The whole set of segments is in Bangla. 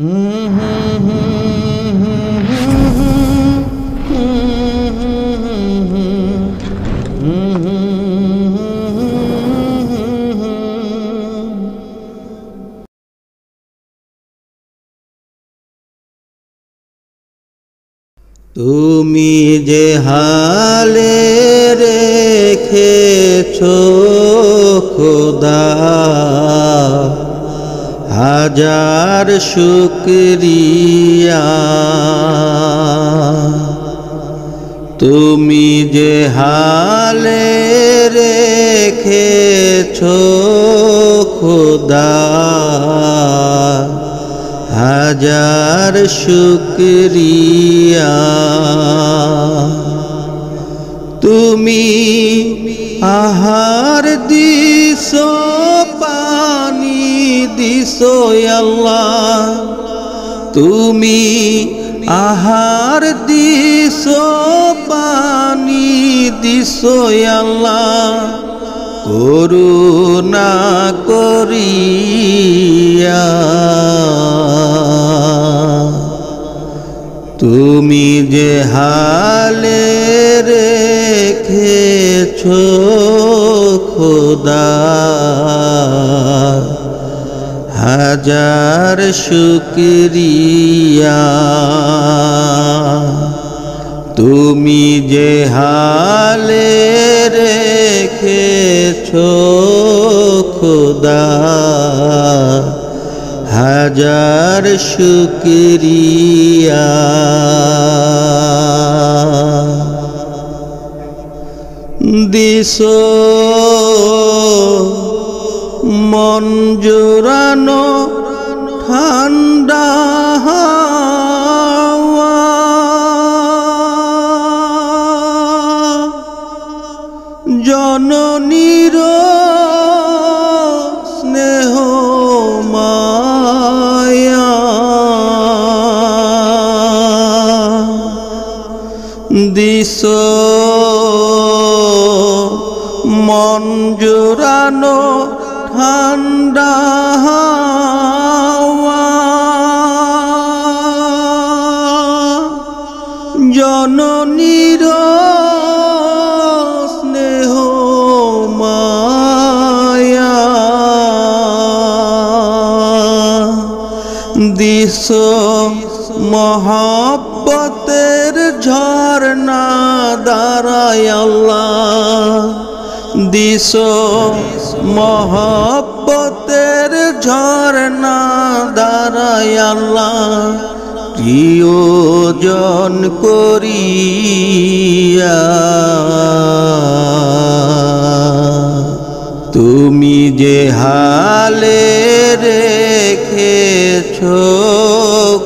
তুমি যে হালে রেখেছো খোদা হাজার শুকরিয়া, তুমি যে হালে রেখেছো খোদা হাজার শুকরিয়া। তুমি আহার দিছো পানি দিছো আল্লাহ, তুমি আহার দিছো পানি দিছো আল্লাহ, করুণা করিয়া। তুমি যে হালে রেখেছো খোদা হাজার শুকরিয়া, তুমি যে হালে রেখেছো খোদা হাজার শুকরিয়া। দিছো মন জোড়ানো ঠান্ডা হাওয়া, জননীর স্নেহ মায়া, দিছো মন জোড়ানো ঠান্ডা হাওয়া, জননীর স্নেহ মায়া, দিছো মহব্বতের ঝরনা দাঁড়ায় আল্লাহ, দিছো মহব্বতের ঝরনা দাঁড়ায় আল্লাহ, প্রিয়জন করিয়া। তুমি যে হালে রেখেছো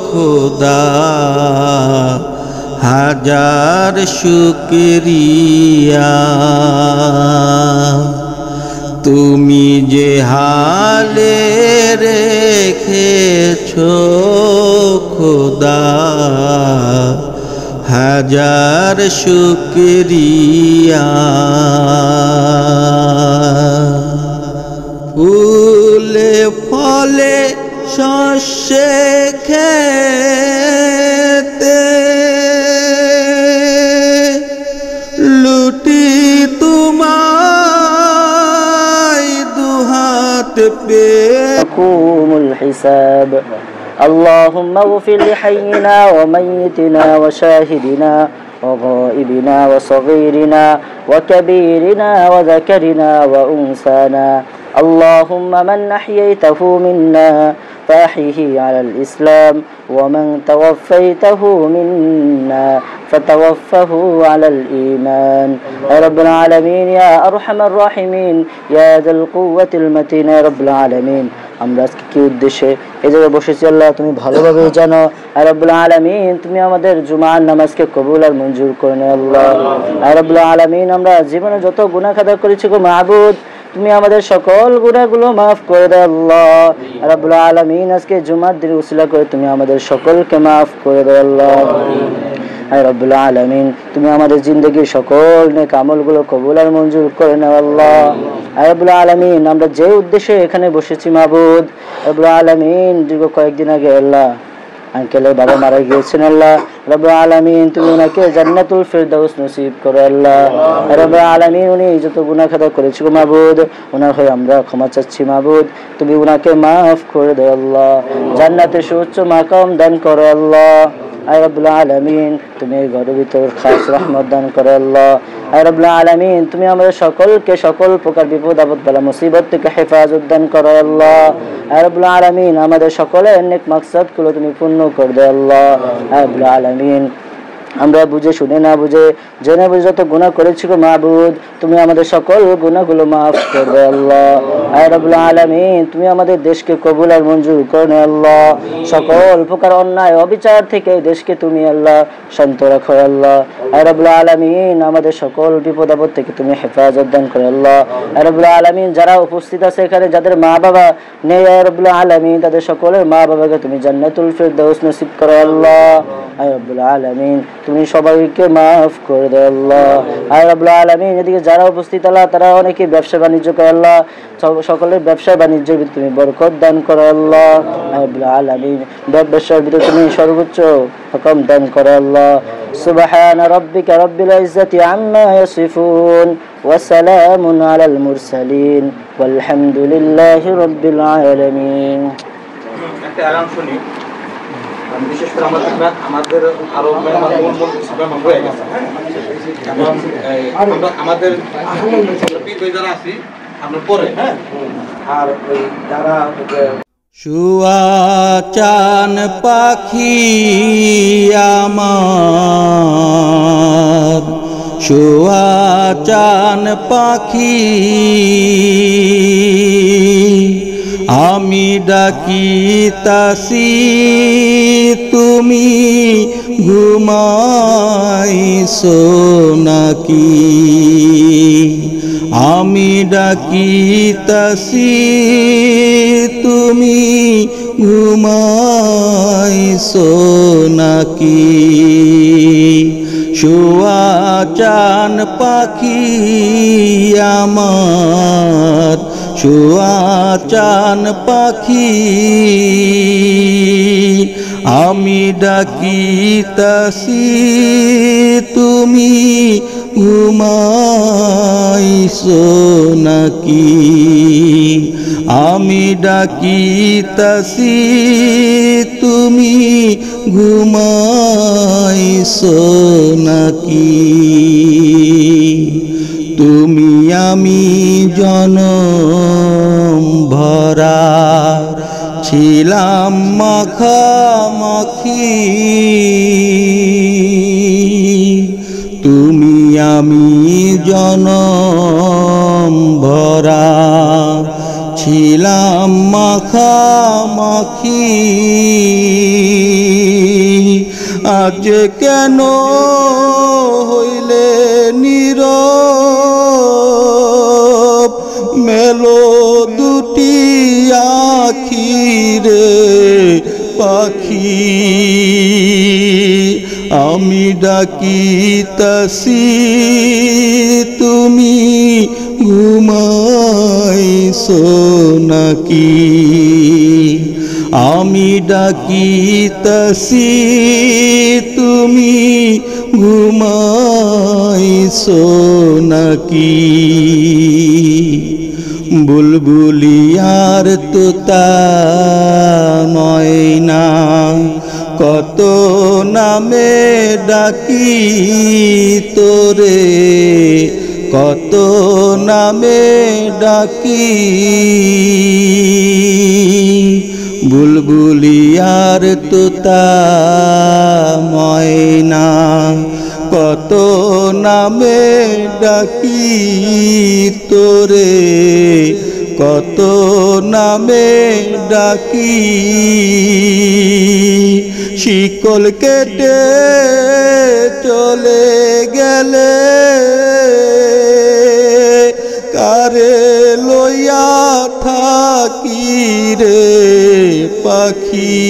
খোদা হাজার শুকরিয়া, তুমি যে হালে রেখেছো খোদা হাজার শুকরিয়া। ফুলে ফলে শস্যে খেতে লুটি তোমায় দুহাত পে ইয়াকুমুল হিসাব। اللهم اغفر لحينا وميتنا وشاهدنا وغائبنا وصغيرنا وكبيرنا وذكرنا وأنثانا. اللهم من أحييته منا فأحيه على الإسلام، ومن توفيته منا فتوفه على الإيمان. يا رب العالمين يا أرحم الراحمين يا ذا القوة المتين يا رب العالمين। আমরা আজকে কি উদ্দেশ্যে এই জায়গায় বসেছি আল্লাহ তুমি ভালোভাবে জানো। ইয়া রাব্বুল আলামিন তুমি আমাদের জুমার নামাজকে কবুল আর মঞ্জুর করে নাও আল্লাহ। ইয়া রাব্বুল আলামিন আমরা জীবনে যত গুনাহ খাতা করেছি গো মাহবুব তুমি আমাদের সকল গুনাহগুলো maaf করে দাও আল্লাহ। ইয়া রাব্বুল আলামিন আজকে জুমার দিন উসিলা করে তুমি আমাদের সকলকে maaf করে দাও আল্লাহ। আয় রব্বুল আলামিন তুমি আমাদের জিন্দগির সকল নেক আমলগুলো কবুল আর মঞ্জুর করে নাও আল্লাহ। আয় রব্বুল আলামিন আমরা যে উদ্দেশ্যে এখানে বসেছি মাবুদ, রব্বুল আলামিন দীর্ঘ কয়েকদিন আগে আল্লাহ আঙ্কেলের বাবা মারা গিয়েছেন আল্লাহ রব্বুল আলামিন তুমি ওনাকে জান্নাতুল ফিরদাউস নসিব করো আল্লাহ। রব্বুল আলামিন উনি যত গুনাহ খাতা করেছিল মাবুদ ওনার হয়ে আমরা ক্ষমা চাচ্ছি মাবুদ, তুমি ওনাকে মাফ করে দাও আল্লাহ, জান্নাতে সুউচ্চ মাকাম দান করো আল্লাহ। আয় রব্বুল আলামিন তুমি এই ঘরের ভিতর খাস রহমত দান করো আল্লাহ। আয় রব্বুল আলামিন তুমি আমাদের সকলকে সকল প্রকার বিপদ আপদ বালা মুসিবত থেকে হেফাজত দান করো আল্লাহ। আয় রব্বুল আলামিন আমাদের সকলের নেক মাকসাদগুলো তুমি পূর্ণ করে দাও আল্লাহ। আয় রব্বুল আলামিন আমরা বুঝে শুনে না বুঝে জেনে বুঝে যত গুনাহ করেছি গো মাবুদ তুমি আমাদের সকল গুনাহগুলো মাফ করে দাও আল্লাহ। আয় রব্বুল আলামিন তুমি আমাদের দেশকে কবুল আর মঞ্জুর করে নাও আল্লাহ, সকল প্রকার অন্যায় অবিচার থেকে দেশকে তুমি আল্লাহ শান্ত রাখো আল্লাহ। আয় রব্বুল আলামিন আমাদের সকল বিপদ আপদ থেকে তুমি হেফাজত দান করো আল্লাহ। আয় রব্বুল আলামিন যারা উপস্থিত আছে এখানে যাদের মা বাবা নেই আয় রব্বুল আলামিন তাদের সকলের মা বাবাকে তুমি জান্নাতুল ফিরদাউস নসিব করো আল্লাহ। আয় রব্বুল আলামিন তুমি সবাইকে মাফ করে দাও আল্লাহ। আয় রব্বুল আলামিন এদিকে যারা উপস্থিত আল্লাহ তারা অনেকে ব্যবসা বাণিজ্য করে আল্লাহ, সকলের ব্যবসা বাণিজ্যের ভিতরে তুমি বরকত দান করো আল্লাহ। আয় রব্বুল আলামিন ব্যবসার ভিতরে তুমি সর্বোচ্চ হুকুম দান করো আল্লাহ। সুবহান রাব্বিকা রাব্বিল ইজ্জাতি আম্মা ইয়াসিফুন ওয়া সালামুন আলাল মুরসালিন ওয়ালহামদুলিল্লাহি রাব্বিল আলামিন। একটা আরাম শুনি, বিশেষ করে আমাদের আরো হয়ে গেছে, আমাদের যারা আছি আমরা পরে, হ্যাঁ, আর ওই যারা শুয়া চান পাখি আমার, শুয়া চান পাখি আমি ডাকিতাছি তুমি ঘুমাইছো নাকি, আমি ডাকিতাছি তুমি ঘুমাইছো নাকি, শুয়া চান পাখি আমার, শুয়া চান পাখি আমি ডাকিতাছি তুমি ঘুমাইছো নাকি, আমি ডাকিতাছি তুমি ঘুমাইছো নাকি, তুমি আমি জনম ভরা ছিলাম মাখামাখি, তুমি আমি জনম ভরা ছিলাম মাখামাখি, আজ কেন হইলে নীরব মেলো দুটি আখি রে পাখি, আমি ডাকিতাছি তুমি ঘুমাইছো নাকি, আমি ডাকিতাছি তুমি ঘুমাইছো নাকি, বুলবুলিয়ার তোতা ময়না কত নামে ডাকি তোরে, কত নামে ডাকি, বুলবুলিয়ার তোতা ময়না কত নামে ডাকি তোরে, কত নামে ডাকি, শিকল কেটে চলে গেলে কারে লইয়া থাকি রে পাখি,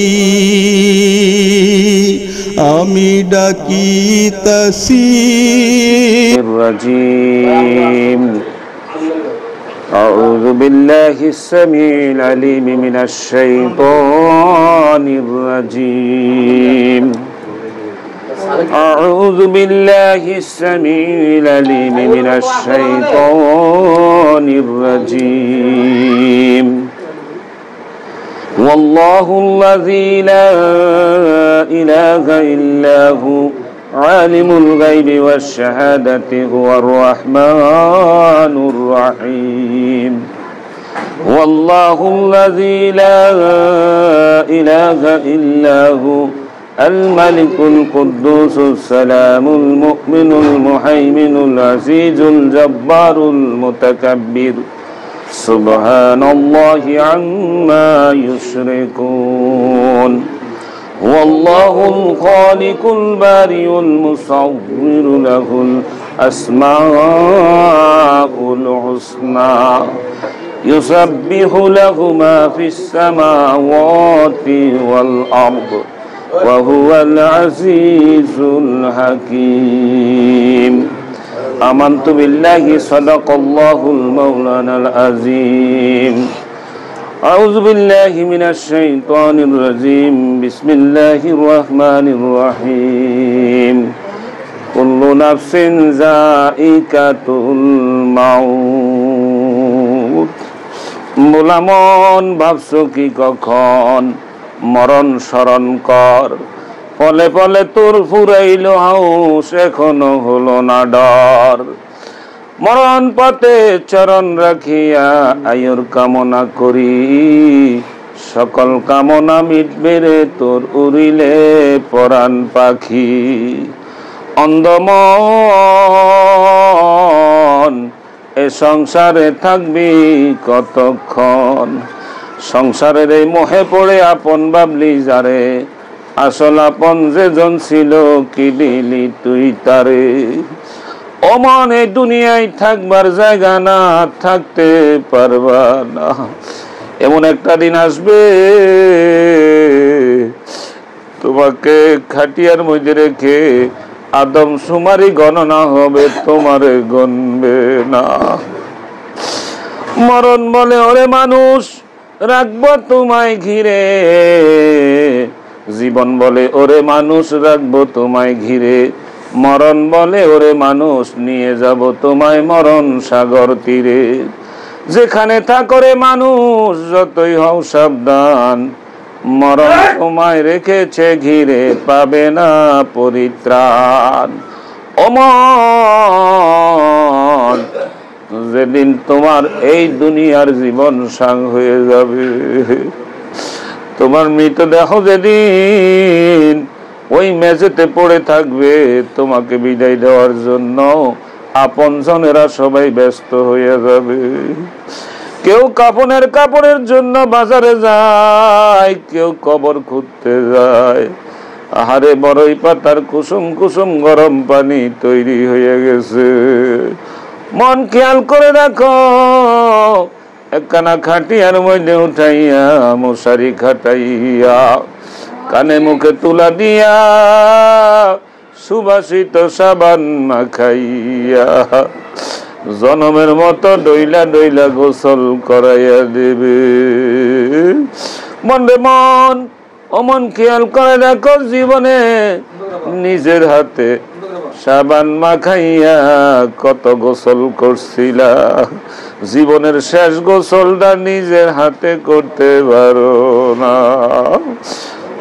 আমি ডাকিতাছি الرجيم أعوذ بالله السميع العليم من الشيطان الرجيم أعوذ بالله السميع العليم من الشيطان الرجيم والله الذي لا إله إلا هو عالم الغيب والشهادة هو الرحمن الرحيم والله الذي لا إله إلا هو الملك القدوس السلام المؤمن المهيمن العزيز الجبار المتكبر سبحان الله عما يشركون هو الله الخالق البارئ المصور له الأسماء الحسنى يسبح له ما في السماوات والأرض وهو العزيز الحكيم آمنت بالله صدق الله المولانا العظيم أعوذ بالله من الشيطان الرجيم بسم الله الرحمن الرحيم كل نفس ذائقة الموت মুলামন ভাবছো কি কখন মরণ স্মরণ কর ফলে ফলে তোর ফুরাইল হাউস এখনো হলো না ডর মরণ পথে চরণ রাখিয়া আয়ুর কামনা করি সকল কামনা মিটবে রে তোর উড়িলে পরাণ পাখি অন্ধমন এ সংসারে থাকবি কতক্ষণ সংসারের এই মোহে পড়ে আপন ভাবলি যারে আসল আপন যেজন ছিল কি দিলি তুই তারে ও মন এই দুনিয়ায় থাকবার জায়গা না থাকতে পারবা না এমন একটা দিন আসবে তোমাকে খাটিয়ার মধ্যে রেখে আদম সুমারি গণনা হবে তোমারে গণবে না মরণ বলে ওরে মানুষ রাখবো তোমায় ঘিরে জীবন বলে ওরে মানুষ রাখবো তোমায় ঘিরে মরণ বলে ওরে মানুষ নিয়ে যাব তোমায় মরণ সাগর তীরে যেখানে থাকরে মানুষ যতই হও সাবধান মরণ তোমায় রেখেছে ঘিরে পাবে না পরিত্রাণ ওমন যেদিন তোমার এই দুনিয়ার জীবন সাং হয়ে যাবে তোমার মৃতদেহ যেদিন ওই মেঝেতে পড়ে থাকবে তোমাকে বিদায় দেওয়ার জন্য আপনজনেরা সবাই ব্যস্ত হয়ে যাবে কেউ কাপড়ের জন্য বাজারে যায় কেউ কবর খুঁজতে যায় আহারে বড়ই পাতার কুসুম কুসুম গরম পানি তৈরি হয়ে গেছে মন খেয়াল করে দেখো একখানা খাটিয়ার মধ্যে উঠাইয়া মশারি খাটাইয়া কানে মুখে তুলা দিয়া সুবাসিত সাবান মাখাইয়া জনমের মতো ডইলা ডইলা গোসল করাইয়া দেবে মন রে মন অমন খেয়াল করে দেখো জীবনে নিজের হাতে সাবান মাখাইয়া কত গোসল করছিলা জীবনের শেষ গোসলটা নিজের হাতে করতে পারো না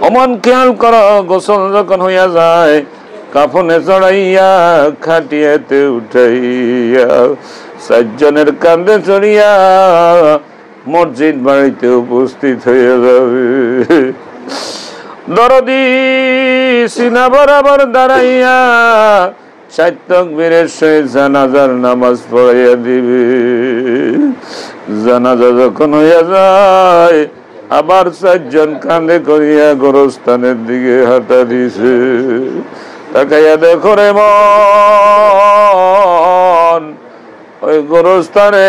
অমন খেয়াল করো গোসল যখন হইয়া যায় কাফনে চড়াইয়া খাটিয়াতে উঠাইয়া চারজনের কান্দে চড়িয়া মসজিদ বাড়িতে উপস্থিত হয়ে যাবে দরদি সিনা বরাবর দাঁড়াইয়া চার তাকবীরের সহিত জানাজার নামাজ পড়াইয়া দিবে জানাজা যখন হইয়া যায় আবার চারজন কাঁধে করিয়া গোরস্থানের দিকে হাঁটা দিছে তাকাইয়া দেখো রে মন ওই গোরস্থানে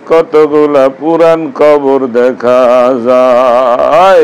কতগুলা পুরান কবর দেখা যায়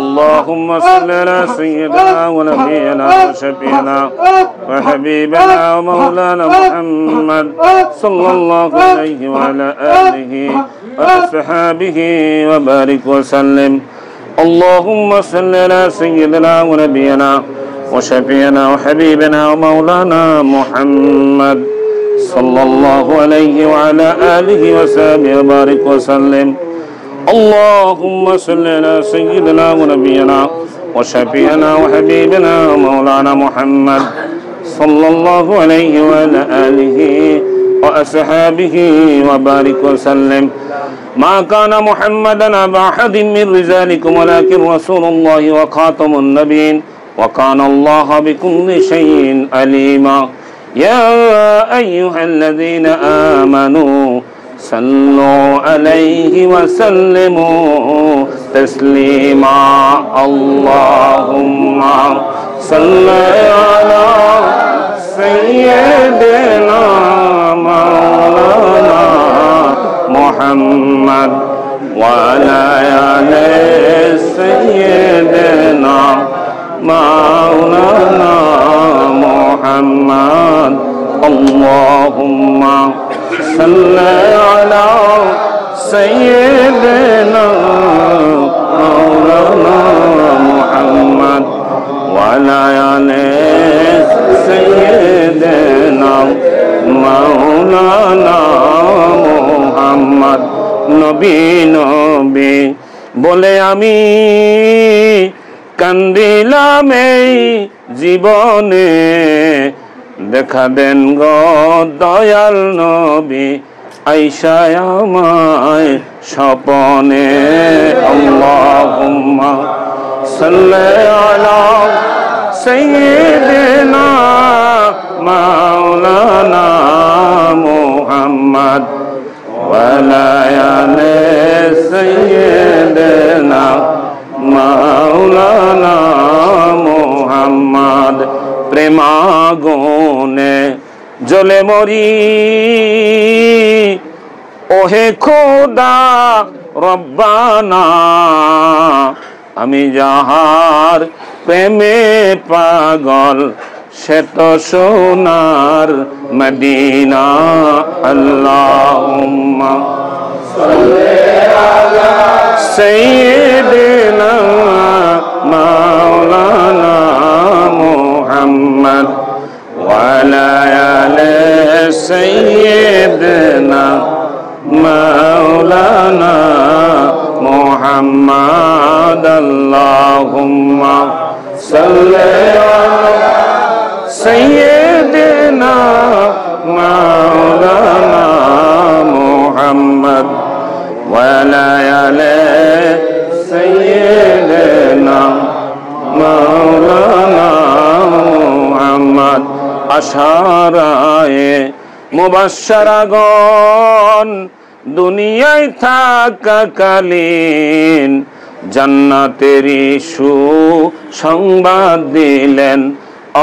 اللهم صل على سيدنا ونبينا وشفينا وحبيبنا ومولانا محمد صلى الله عليه وعلى آله وأصحابه وبارك وسلم. اللهم صل على سيدنا ونبينا وشفينا وحبيبنا ومولانا محمد صلى الله عليه وعلى آله وصحبه وبارك وسلم. اللهم صل على سيدنا ونبينا وشفيعنا وحبيبنا ومولانا محمد صلى الله عليه وعلى آله وأصحابه وبارك وسلم. ما كان محمدا أبا أحد من رجالكم ولكن رسول الله وخاتم النبيين وكان الله بكل شيء عليما. يا أيها الذين آمنوا صلوا عليه وسلموا تسليما. اللهم صل على سيدنا مولانا محمد وعلى آل سيدنا مولانا محمد. اللهم صل على سيدنا مولانا محمد وعلى آل سيدنا مولانا محمد. নবী নবী বলে আমি কান্দিলাম এই জীবনে, দেখা দেন গো দয়াল নবী আইসায় আমায় স্বপনে। আল্লাহুম্মা সাল্লি আলা সাইয়্যিদিনা মাওলানা মুহাম্মদ ওয়া আলা আলি সাইয়্যিদিনা মাওলানা মুহাম্মদ। প্রেমাগুনে জ্বলে মরি ওহে খোদা রব্বানা, আমি যাহার প্রেমে পাগল সে তো সোনার মদিনা। আল্লাহুম্মা সাল্লি আলা সাইয়্যিদিনা মাওলানা মুহাম্মদ ওয়া আলা আলি সাইয়্যিদিনা মাওলানা মুহাম্মদ। আল্লাহুম্মা সাল্লি আলা সাইয়্যিদিনা মাওলানা মুহাম্মদ ওয়া আলা আলি সাইয়্যিদিনা মাওলানা মুহাম্মদ। আশারায়ে মুবাশশারাগণ দুনিয়ায় থাকাকালীন জান্নাতেরই সুসংবাদ দিলেন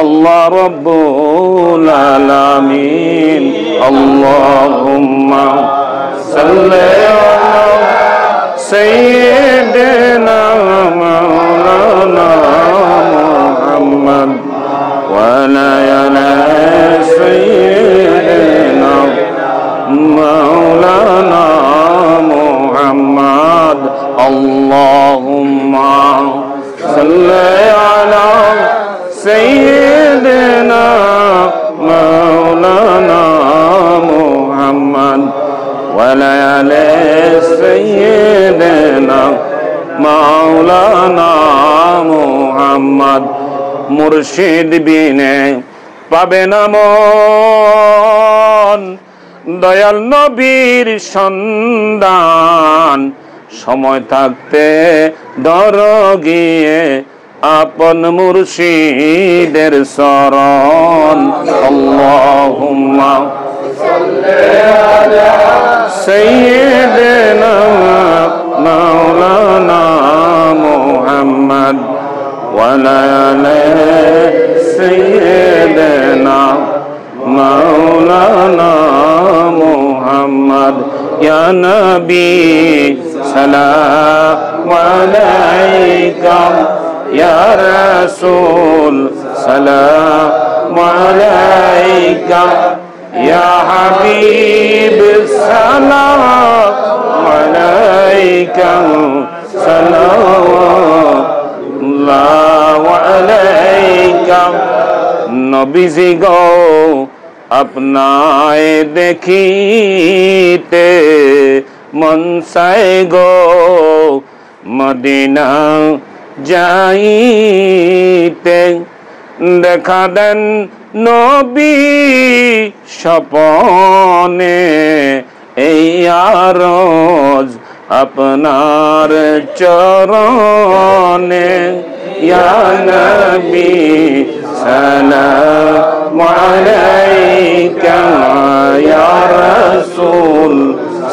আল্লাহ রাব্বুল আলামিন। আল্লাহুম্মা সাল্লি আলা সাইয়্যিদিনা মাওলানা মুহাম্মদ ওয়া আলা সাইয়্যিদিনা মাওলানা মুহাম্মদ। আল্লাহুম্মা সাল্লি আলা সাইয়্যিদিনা মাওলানা মুহাম্মদ ওয়া আলা সাইয়্যিদিনা মাওলানা মুহাম্মদ। মুর্শিদ বিনে পাবে না মন দয়াল নবীর সন্ধান, সময় থাকতে ধর গিয়ে আপন মুর্শিদের শরণ। আল্লাহুম্মা সাল্লি আলা সাইয়্যিদিনা মাওলানা মুহাম্মদ ওয়া আলা সাইয়্যিদিনা মাওলানা মুহাম্মদ। ইয়া নবী সালাম আলাইকা, ইয়া রাসূল সালাম আলাইকা, ইয়া হাবিব সালাম আলাইকা, সালাম আলাইকা। নবীজি গো আপনায় দেখিতে মন চায় গো, মদিনা যাইতে দেখা দেন নবী স্বপনে, এই আরজ আপনার চরণে। ইয়া নবী সালাম আলাইকা, ইয়া রাসূল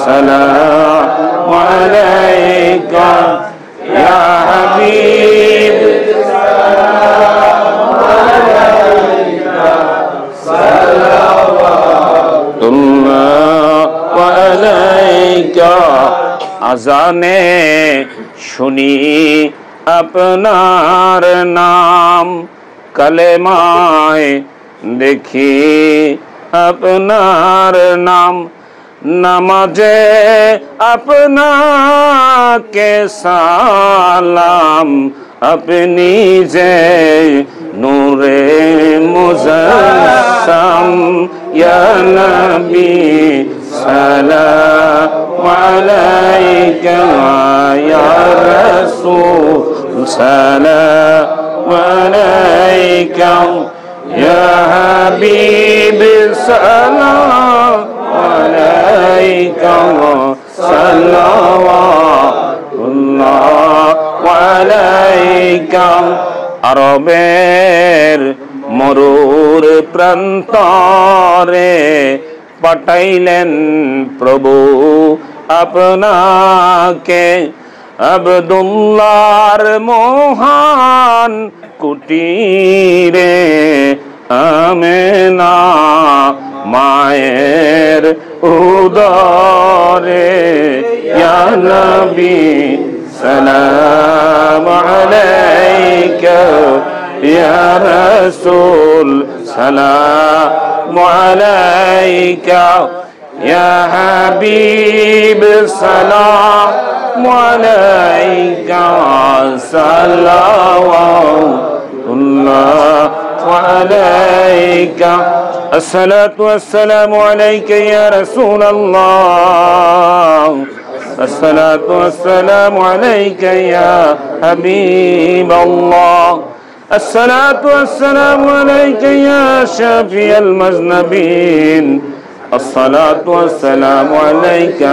সালাম আলাইকা, ইয়া হাবিব সালাম আলাইকা, সালাওয়াতুল্লাহ আলাইকা। আজানে শুনি আপনার নাম, কালেমায় দেখি আপনার নাম, নামাজে আপনাকে সালাম, আপনি যে নূরে মুজাসসাম। ইয়া নবী সালাম আলাইকা, ইয়া রাসূল সালাম আলাইকা, ইয়া হাবিব সালাম আলাইকা, সাল্লাল্লাহু আলাইকা। আরবের মরুর প্রান্তরে পাঠাইলেন প্রভু আপনাকে, আব্দুল্লাহর মহান কুটিরে আমেনা মায়ের উদরে। ইয়া নবী সালাম আলাইকা, ইয়া রাসূল সালাম আলাইকা, ইয়া হাবিব সালাম আলাইকা, সালাওয়াতুল্লাহ আলাইকা। আসসালাতু ওয়াসসালামু আলাইকা ইয়া রাসূলাল্লাহ, আসসালাতু ওয়াসসালামু আলাইকা ইয়া হাবিবাল্লাহ, আসসালাতু ওয়াসসালামু আলাইকা ইয়া শাফিয়াল মুযনিবিন, আসসালাতু ওয়াসসালামু আলাইকা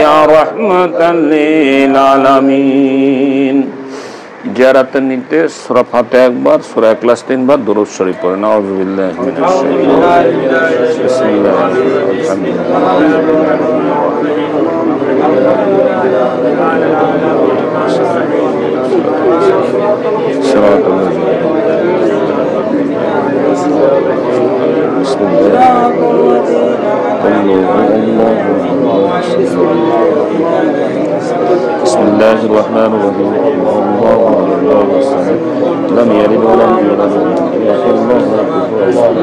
ইয়া রাহমাতাল লিল আলামিন। জিয়ারাতে নিতে সূরা ফাতিহা একবার, সূরা ইখলাস 3 বার, দুরূদ শরীফ পড়ে। নাউযুবিল্লাহি মিনাশ শাইতানির بسم الله الرحمن الرحيم. الله الصمد لم يلد ولم يولد ولم يكن له كفوا احد.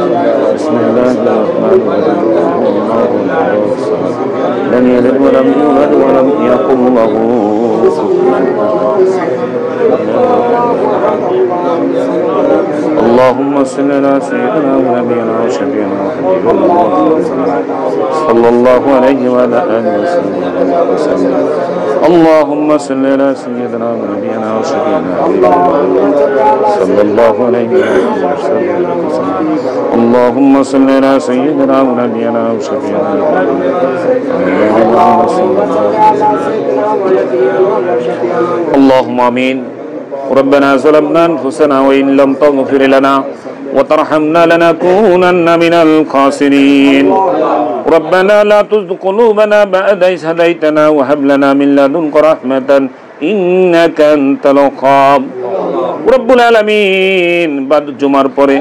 بسم الله الرحمن الرحيم. الله الصمد لم يلد ولم يولد ولم يكن له كفوا احد. اللهم صل على سيدنا ونبينا وشفيعنا وحبيبنا صلى الله عليه وعلى اله وسلم. اللهم صل على سيدنا ونبينا وشفيعنا صلى الله عليه وسلم. اللهم صل على سيدنا ونبينا وشفيعنا اللهم آمين. ربنا ظلمنا أنفسنا وإن لم تغفر لنا وترحمنا لنكونن من الخاسرين. ربنا لا تزغ قلوبنا بعد إذ هديتنا وهب لنا من لدنك رحمة إنك أنت الوهاب. রব্বুল আলামিন, বাদ জুমার পরে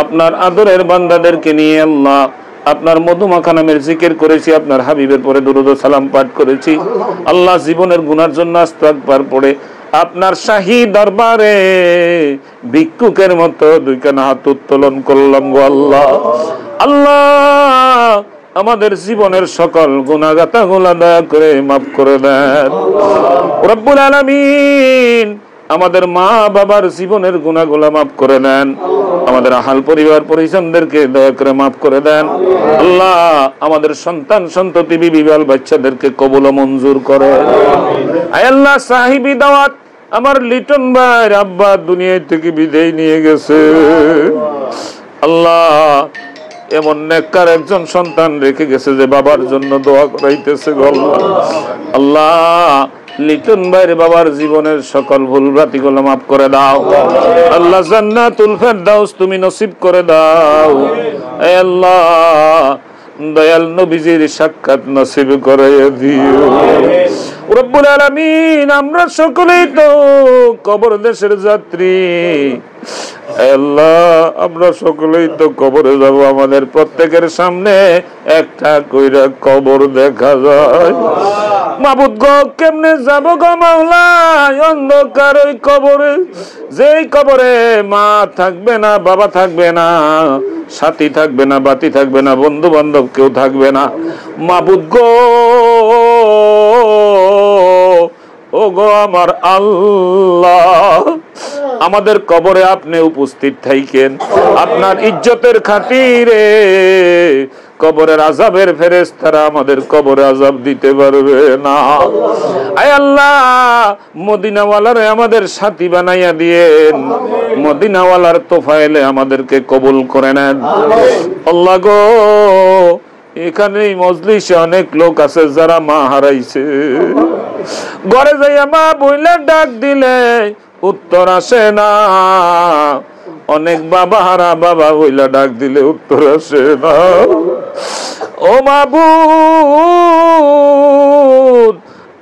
আপনার আদরের বান্দাদেরকে নিয়ে আল্লাহ আপনার মধুমাখা নামের জিকির করেছি, আপনার হাবিবের পরে দুরূদ ও সালাম পাঠ করেছি। আল্লাহ জীবনের গুনার জন্য আস্তাগফার পড়ে আপনার শাহী দরবারে ভিক্ষুকের মতো দুইখানা হাত উত্তোলন করলাম গো আল্লাহ। আল্লাহ আমাদের জীবনের সকল গুনাহগাতাগুলো দয়া করে মাফ করে দেন রব্বুল আলামিন। আমাদের মা বাবার জীবনের গুনাহগুলো মাফ করে দেন। আমাদের আহাল পরিবার পরিজনদেরকে দয়া করে মাফ করে দেন আল্লাহ। আমাদের সন্তান সন্ততি বিবি বাল বাচ্চাদেরকে কবুল ও মঞ্জুর করে। আয় আল্লাহ, সাহিবী দাওয়াত আমার লিটন ভাই আব্বা দুনিয়া থেকে বিদায় নিয়ে গেছে আল্লাহ। এমন নেককার একজন সন্তান রেখে গেছে যে বাবার জন্য দোয়া করাইতেছে আল্লাহ। লিটন ভাইয়ের বাবার জীবনের সকল ভুল ভ্রান্তিগুলো মাফ করে দাও আল্লাহ। জান্নাতুল ফেরদাউস তুমি নসিব করে দাও হে আল্লাহ। দয়াল নবীজির সাক্ষাৎ নসিব করাইয়া দিও রব্বুল আলামিন। আমরা সকলেই তো কবর দেশের যাত্রী আল্লাহ। আমরা সকলেই তো কবরে যাব। আমাদের প্রত্যেকের সামনে একটা কইরা কবর দেখা যায়। মাবুদ গো, কেমনে যাব গো মাওলা অন্ধকার ওই কবরে, যেই কবরে মা থাকবে না, বাবা থাকবে না, সাথী থাকবে না, বাতি থাকবে না, বন্ধু বান্ধব কেউ থাকবে না। মাবুদ গো, ও গো আমার আল্লাহ, আমাদের কবরে আপনি উপস্থিত থাকেন। আপনার ইজ্জতের খাতিরে কবরের আযাবের ফেরেশতারা আমাদের কবরে আযাব দিতে পারবে না। আয় আল্লাহ, মদিনাওয়ালারে আমাদের সাথী বানাইয়া দিয়েন। মদিনাওয়ালার তোফায়েলে আমাদেরকে কবুল করে নেন আল্লাহ গো। এখানে এই মজলিসে অনেক লোক আছে যারা মা হারাইছে। ঘরে যাইয়া মা বইলে ডাক দিলে উত্তর আসে না। অনেক বাবা হারা বাবা বইলা ডাক দিলে উত্তর আসে না। ও মাবুদ,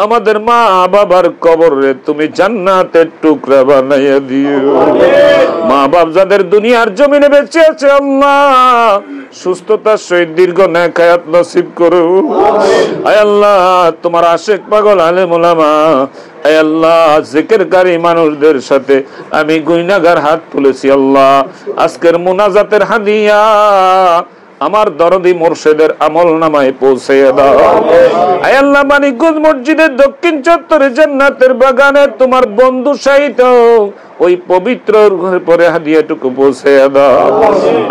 আমাদের মা বাবার কবরে তুমি জান্নাতের টুকরা বানাইয়া দিও। মা বাপ যাদের দুনিয়ার জমিনে বেঁচে আছে আল্লাহ, সুস্থতার সহিত দীর্ঘ নেক হায়াত নসিব করো। আয় আল্লাহ, তোমার আশিক পাগল আলেম ওলামা, আয় আল্লাহ, জিকিরকারী মানুষদের সাথে আমি গুনাহগার হাত তুলেছি আল্লাহ। আজকের মুনাজাতের হাদিয়া আমার দরদি মুর্শিদের আমল নামায় পৌঁছে দাও। আয় আল্লাহ, মানিকগঞ্জ মসজিদের দক্ষিণ চত্বরে জান্নাতের বাগানে তোমার বন্ধু সহিত ওই পবিত্র পরে হাদিয়াটুকু পৌঁছে দাও।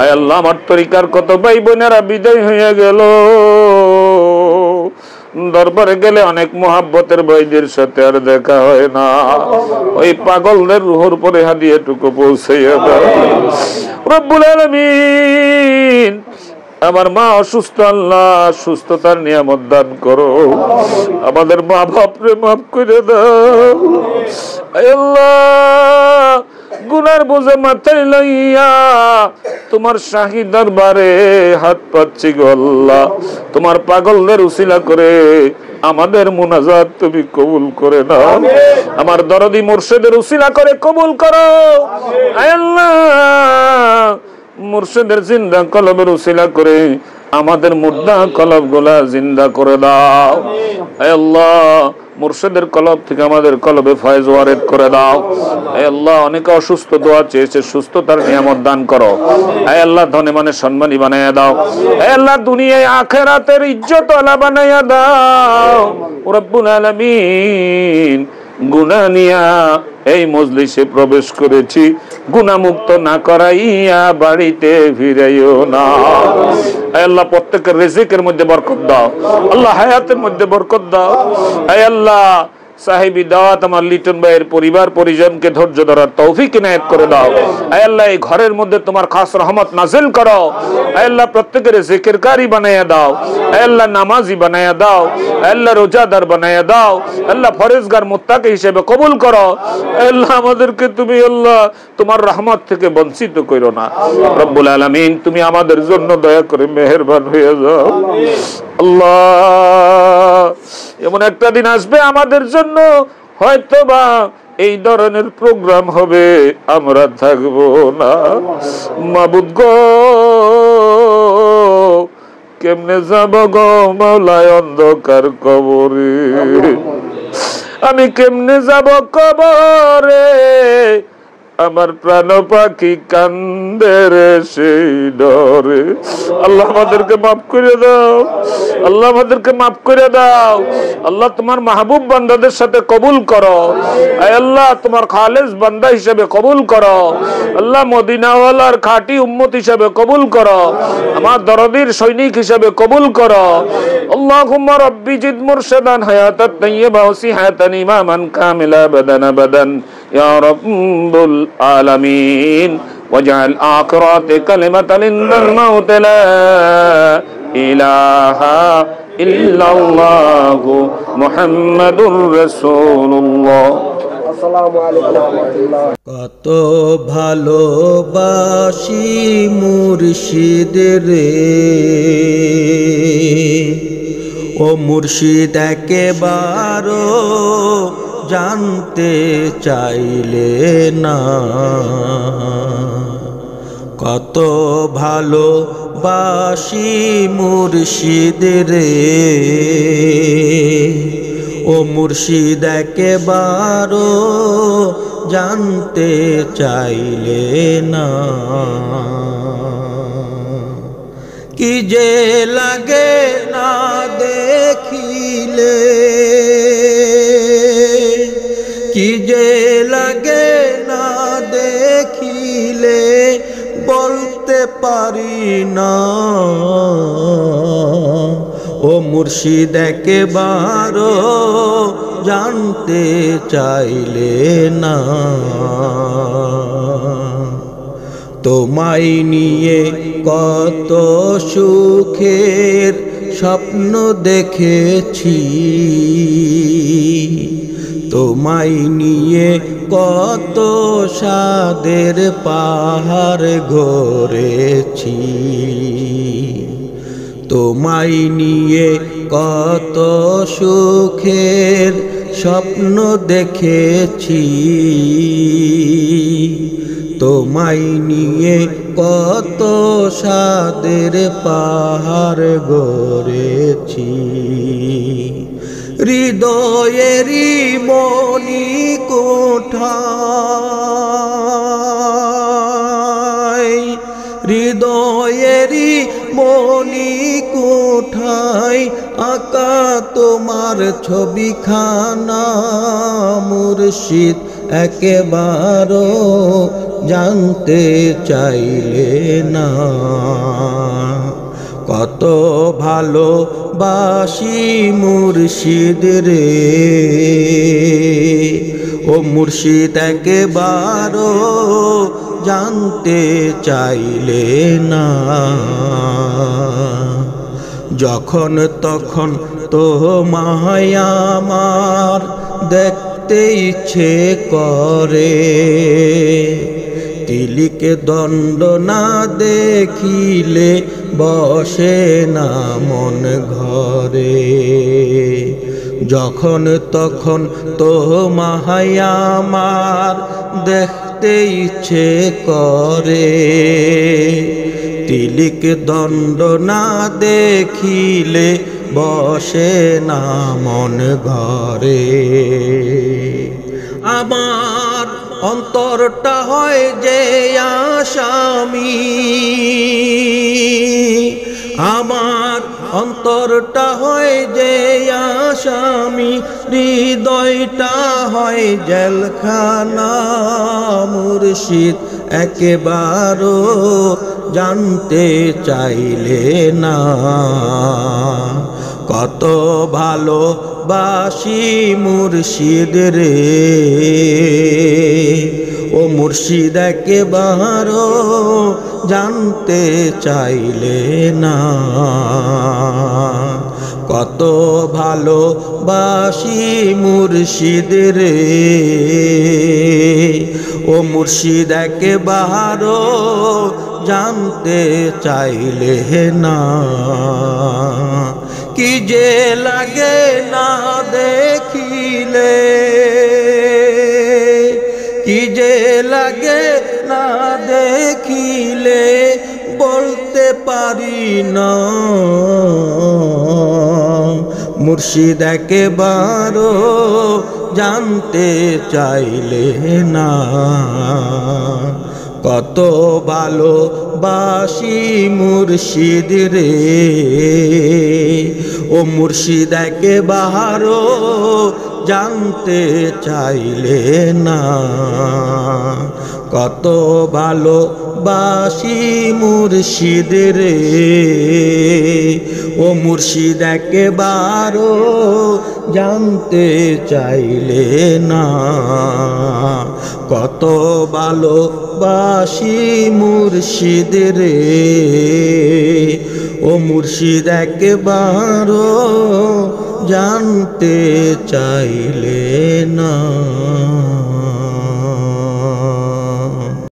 আয় আল্লাহ, আমার তরিকার কত ভাই বোনেরা বিদায় হয়ে গেল। দরবারে গেলে অনেক মোহাব্বতের ভাইদের সাথে আর দেখা হয় না। ওই পাগলদের রুহের পরে হাদিয়াটুকু পৌঁছে দাও রব্বুল আলামিন। আমার মা অসুস্থ, আল্লাহ সুস্থতার নিয়ামত দান করো। আমাদের মা বাপরে মাফ করে দাও আল্লাহ। গুনার বোঝা মাথায় লইয়া তোমার শাহী দরবারে হাত পাচ্ছি গো আল্লাহ। তোমার পাগলদের উসিলা করে আমাদের মুনাজাত তুমি কবুল করে নাও। আমার দরদি মুর্শিদের উসিলা করে কবুল করো আল্লাহ। মুর্শিদের জিন্দা কলবের উসিলা করে আমাদের মুর্দা কলব গুলা জিন্দা করে দাও আল্লাহ। মুর্শিদের কলব থেকে আমাদের কলবে ফয়েজ ওয়ারিদ করে দাও আল্লাহ। অনেকে অসুস্থ, দোয়া চেয়েছে, সুস্থতার নিয়ামত দান করো আল্লাহ। ধনে মানে সম্মানী বানাইয়া দাও আল্লাহ। দুনিয়ায় আখিরাতের ইজ্জত ওয়ালা বানাইয়া দাও রব্বুল আলামিন। গুনাহ নিয়া এই মজলিসে প্রবেশ করেছি, গুনাহমুক্ত না করাইয়া বাড়িতে ফিরাইও না আল্লাহ। প্রত্যেকের রিজিকের মধ্যে বরকত দাও আল্লাহ, হায়াতের মধ্যে বরকত দাও আল্লাহ। সাহেবী দাওয়াত আমার লিটন ভাইয়ের পরিবার পরিজনকে ধৈর্য ধরার তৌফিক ইনায়েত করে দাও আল্লাহ। এই ঘরের মধ্যে তোমার খাস রহমত নাজিল করো আল্লাহ। প্রত্যেকের জিকিরকারী বানাইয়া দাও আল্লাহ, নামাজি বানাইয়া দাও আল্লাহ, রোজাদার বানাইয়া দাও আল্লাহ। ফরেজগার মুত্তাকি হিসেবে কবুল করো আল্লাহ। আমাদেরকে তুমি আল্লাহ তোমার রহমত থেকে বঞ্চিত করো না রব্বুল আলামিন। তুমি আমাদের জন্য দয়া করে মেহেরবান হয়ে যাও আল্লাহ। এমন একটা দিন আসবে আমাদের জন্য হয়তোবা এই ধরনের প্রোগ্রাম হবে, আমরা থাকবো না। মাবুদ গো কেমনে যাব গো মাওলায় অন্ধকার কবরে, আমি কেমনে যাব কবরে, আমার প্রাণ পাখি কান্দে রে সেই ডরে। আল্লাহ আমাদেরকে মাফ করে দাও আল্লাহ, আমাদেরকে মাফ করে দাও আল্লাহ। তোমার মাহবুব বান্দাদের সাথে কবুল করো আল্লাহ, তোমার খালেস বান্দা হিসেবে কবুল করো আল্লাহ। মদিনাওয়ালার খাঁটি উম্মত হিসেবে কবুল করো, আমার দরদির সৈনিক হিসেবে কবুল করো। আল্লাহুম্মা রাব্বি জিদ মুরশিদান হায়াতাত তাইয়্যিবা ওয়া সিহাতান ইমামান কামিলা বাদান বাদান ইয়া রাব্বুল আলামিন। ওয়াজআল আখিরাত কালিমাতান ইনদাল মাউত লা ইলাহা ইল্লাল্লাহু মুহাম্মাদুর রাসূলুল্লাহ। আসসালামু আলাইকুম ওয়া রাহমাতুল্লাহ। কত ভালোবাসি মুর্শিদ রে, ও মুর্শিদ একেবারও জানতে চাইলে না। কত ভালোবাসি মুর্শিদ রে, ও মুর্শিদ একেবারও জানতে চাইলে না। কি যে লাগে না দেখিলে, কি যে লাগে না দেখিলে, বলতে পারি না। ও মুর্শিদ একেবারও জানতে চাইলে না। তোমায় নিয়ে কত সুখের স্বপ্ন দেখেছি, তোমায় নিয়ে কত সাদের পাহাড় গড়েছি, তোমায় নিয়ে কত সুখের স্বপ্ন দেখেছি, তোমায় নিয়ে কত সাদের পাহাড় গড়েছি। হৃদয়েরই মনি কোঠায়, হৃদয়েরই মনি কোঠায় আঁকা তোমার ছবিখানা, মুর্শিদ একেবারও জানতে চাইলে না। কত ভালোবাসি মুর্শিদ রে, ও মুর্শিদ একেবারও জানতে চাইলে না। যখন তখন তো আমার দেখতে ইচ্ছে করে, তিলিকে দণ্ড না দেখিলে বসে না মন ঘরে। যখন তখন তো আমার দেখতে ইচ্ছে করে, তিলিক দণ্ড না দেখিলে বসে না মন ঘরে। আমার অন্তরটা হয় যে আসামি, আমার অন্তরটা হয় যে আসামি, হৃদয়টা হয় জেলখানা। মুর্শিদ একেবারও জানতে চাইলে না, কত ভালোবাসি মুর্শিদ রে। ও মুর্শিদ একেবারও জানতে চাইলে না, কত ভালোবাসি মুর্শিদ রে। ও মুর্শিদ একেবারও জানতে চাইলে না, কি যে লাগে না দেখিলে, কি যে লাগে না দেখিলে বলতে পারি না। মুর্শিদ একেবারও জানতে চাইলে না, কত ভালোবাসি মুর্শিদ রে। ও মুর্শিদ একেবারও জানতে চাইলে না, কত ভালোবাসি মুর্শিদ রে। ও মুর্শিদ একেবারও জানতে চাইলে না, কত ভালোবাসি মুর্শিদ রে। ও মুর্শিদ একেবারও জানতে চাইলে না।